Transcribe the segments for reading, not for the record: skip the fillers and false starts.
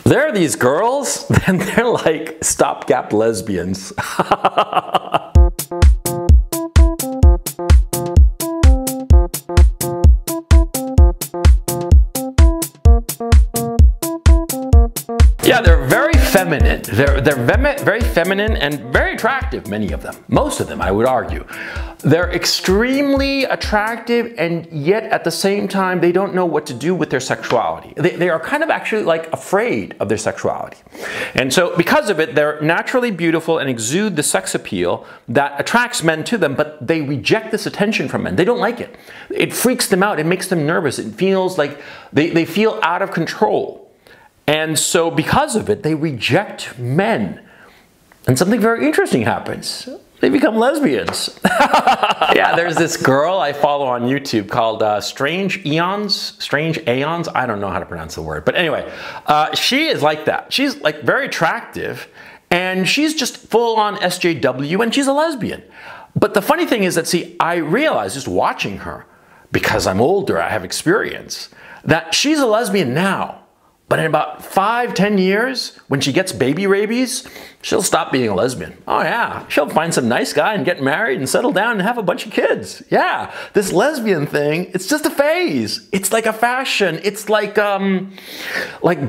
There are these girls, and they're like stopgap lesbians. Yeah, they're very feminine. They're very feminine and very attractive, many of them. Most of them, I would argue. They're extremely attractive, and yet at the same time, they don't know what to do with their sexuality. They are kind of actually like afraid of their sexuality. And so because of it, they're naturally beautiful and exude the sex appeal that attracts men to them, but they reject this attention from men. They don't like it. It freaks them out. It makes them nervous. It feels like they feel out of control. And so because of it, they reject men. And something very interesting happens. They become lesbians. Yeah, there's this girl I follow on YouTube called Strange Aeons. I don't know how to pronounce the word. But anyway, she is like that. She's like very attractive, and she's just full on SJW, and she's a lesbian. But the funny thing is that, see, I realized just watching her, because I'm older, I have experience, that she's a lesbian now. But in about 5-10 years, when she gets baby rabies, she'll stop being a lesbian. Oh yeah, she'll find some nice guy and get married and settle down and have a bunch of kids. Yeah, this lesbian thing, it's just a phase. It's like a fashion. It's like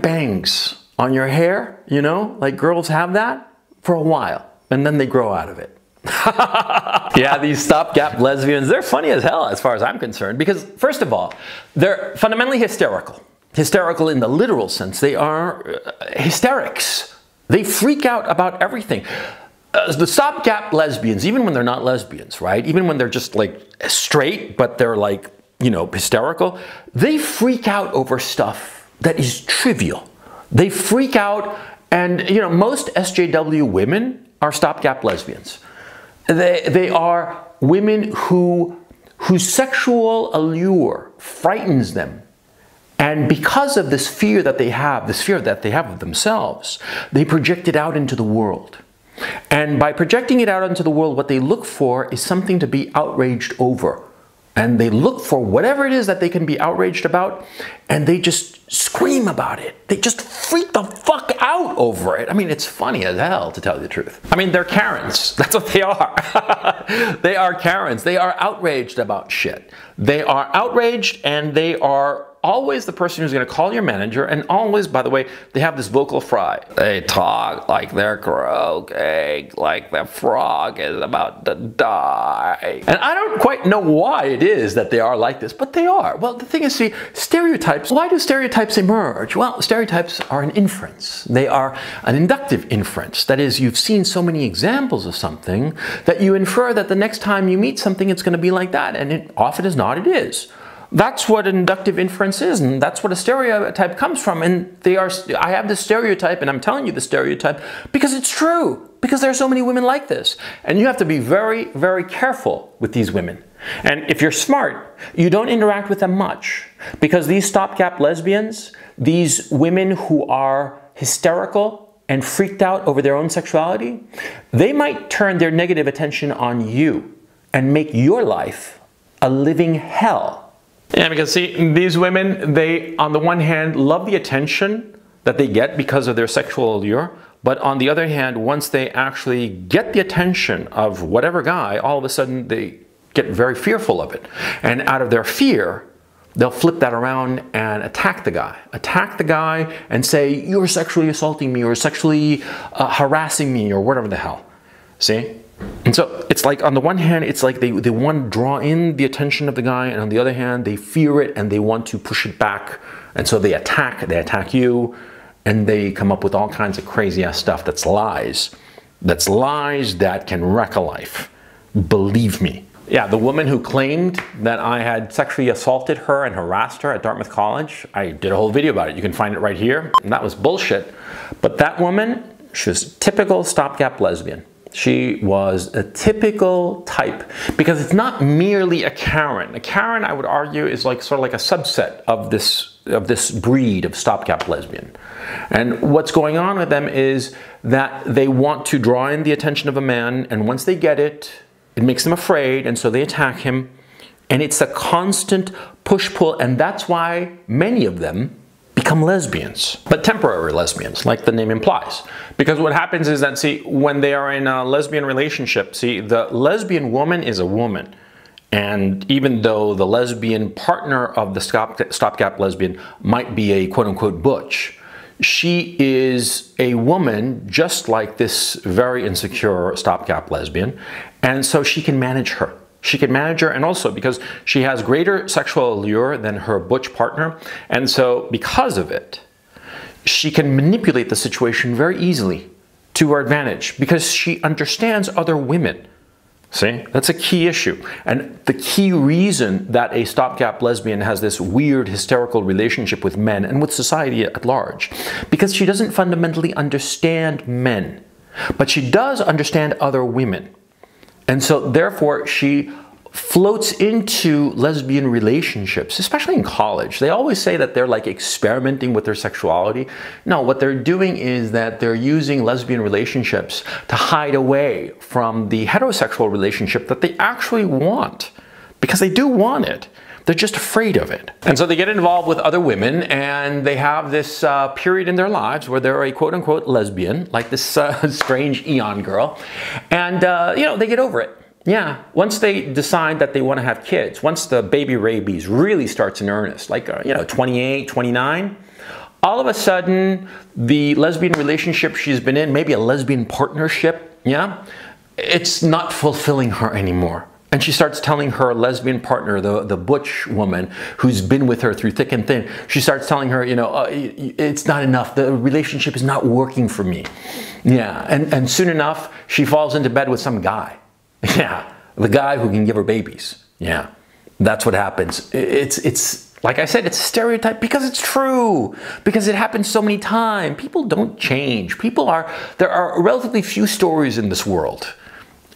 bangs on your hair, you know? Like girls have that for a while, and then they grow out of it. Yeah, these stopgap lesbians, they're funny as hell as far as I'm concerned, because first of all, they're fundamentally hysterical. Hysterical in the literal sense. They are hysterics. They freak out about everything. The stopgap lesbians, even when they're not lesbians, right? Even when they're just like straight, but they're like, you know, hysterical, they freak out over stuff that is trivial. They freak out, and you know, most SJW women are stopgap lesbians. They are women whose sexual allure frightens them. And because of this fear that they have, of themselves, they project it out into the world. And by projecting it out into the world, what they look for is something to be outraged over. And they look for whatever it is that they can be outraged about, and they just scream about it. They just freak the fuck out over it. I mean, it's funny as hell, to tell you the truth. I mean, they're Karens. That's what they are. They are Karens. They are outraged about shit. They are outraged, and they are always the person who's going to call your manager, and always, by the way, they have this vocal fry. They talk like they're croaking, like the frog is about to die. And I don't quite know why it is that they are like this, but they are. Well, the thing is, see, stereotypes, why do stereotypes emerge? Well, stereotypes are an inference. They are an inductive inference. That is, you've seen so many examples of something that you infer that the next time you meet something, it's going to be like that, and it often is not, it is. That's what an inductive inference is, and that's what a stereotype comes from. And I have this stereotype, and I'm telling you the stereotype because it's true, because there are so many women like this. And you have to be very, very careful with these women. And if you're smart, you don't interact with them much, because these stopgap lesbians, these women who are hysterical and freaked out over their own sexuality, they might turn their negative attention on you and make your life a living hell. Yeah, because see, these women, they, on the one hand, love the attention that they get because of their sexual allure, but on the other hand, once they actually get the attention of whatever guy, all of a sudden they get very fearful of it. And out of their fear, they'll flip that around and attack the guy and say, you're sexually assaulting me, or sexually harassing me, or whatever the hell. See? And so it's like, on the one hand, it's like they want to draw in the attention of the guy, and on the other hand, they fear it and they want to push it back. And so they attack you, and they come up with all kinds of crazy ass stuff that's lies. That's lies that can wreck a life. Believe me. Yeah, the woman who claimed that I had sexually assaulted her and harassed her at Dartmouth College, I did a whole video about it. You can find it right here. And that was bullshit. But that woman, she was a typical stopgap lesbian. She was a typical type, because it's not merely a Karen. A Karen, I would argue, is like sort of like a subset of this breed of stopgap lesbian. And what's going on with them is that they want to draw in the attention of a man, and once they get it, it makes them afraid, and so they attack him. And it's a constant push-pull, and that's why many of them become lesbians, but temporary lesbians, like the name implies. Because what happens is that, see, when they are in a lesbian relationship, see, the lesbian woman is a woman. And even though the lesbian partner of the stopgap lesbian might be a quote-unquote butch, she is a woman just like this very insecure stopgap lesbian, and so she can manage her. She can manage her, and also because she has greater sexual allure than her butch partner, and so because of it, she can manipulate the situation very easily to her advantage because she understands other women. See, that's a key issue. And the key reason that a stopgap lesbian has this weird hysterical relationship with men and with society at large, because she doesn't fundamentally understand men, but she does understand other women. And so therefore she floats into lesbian relationships, especially in college. They always say that they're like experimenting with their sexuality. No, what they're doing is that they're using lesbian relationships to hide away from the heterosexual relationship that they actually want, because they do want it. They're just afraid of it. And so they get involved with other women, and they have this period in their lives where they're a quote-unquote lesbian, like this strange Eon girl, and you know, they get over it. Yeah, once they decide that they want to have kids, once the baby rabies really starts in earnest, like, you know, 28, 29, all of a sudden, the lesbian relationship she's been in, maybe a lesbian partnership, yeah, it's not fulfilling her anymore. And she starts telling her lesbian partner, the butch woman who's been with her through thick and thin, she starts telling her, you know, it's not enough. The relationship is not working for me. Yeah, and soon enough, she falls into bed with some guy. Yeah, the guy who can give her babies. Yeah, that's what happens. It's like I said, it's a stereotype because it's true. Because it happens so many times. People don't change. There are relatively few stories in this world.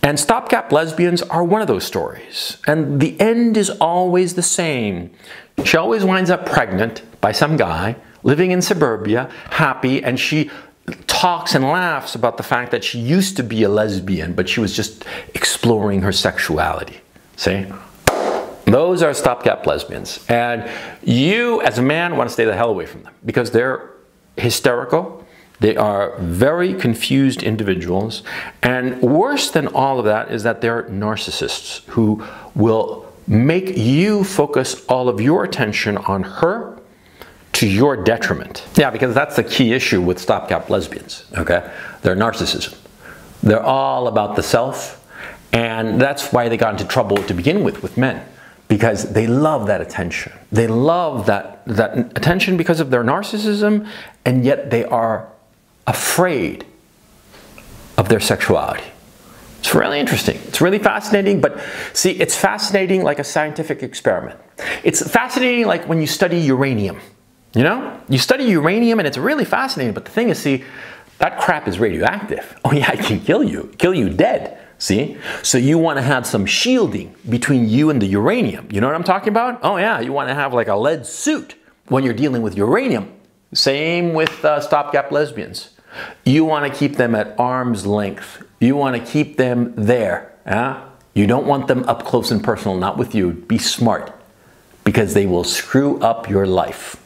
And stopgap lesbians are one of those stories. And the end is always the same. She always winds up pregnant by some guy, living in suburbia, happy, and she talks and laughs about the fact that she used to be a lesbian, but she was just exploring her sexuality. See? Those are stopgap lesbians. And you, as a man, want to stay the hell away from them because they're hysterical. They are very confused individuals. And worse than all of that is that they're narcissists who will make you focus all of your attention on her to your detriment. Yeah, because that's the key issue with stopgap lesbians, okay? They're narcissism. They're all about the self, and that's why they got into trouble to begin with men, because they love that attention. They love that attention because of their narcissism, and yet they are afraid of their sexuality. It's really interesting. It's really fascinating, but see, it's fascinating like a scientific experiment. It's fascinating like when you study uranium. You know, you study uranium and it's really fascinating, but the thing is, see, that crap is radioactive. Oh yeah, it can kill you dead, see? So you want to have some shielding between you and the uranium. You know what I'm talking about? Oh yeah, you want to have like a lead suit when you're dealing with uranium. Same with stopgap lesbians. You want to keep them at arm's length. You want to keep them there. You don't want them up close and personal, not with you. Be smart, because they will screw up your life.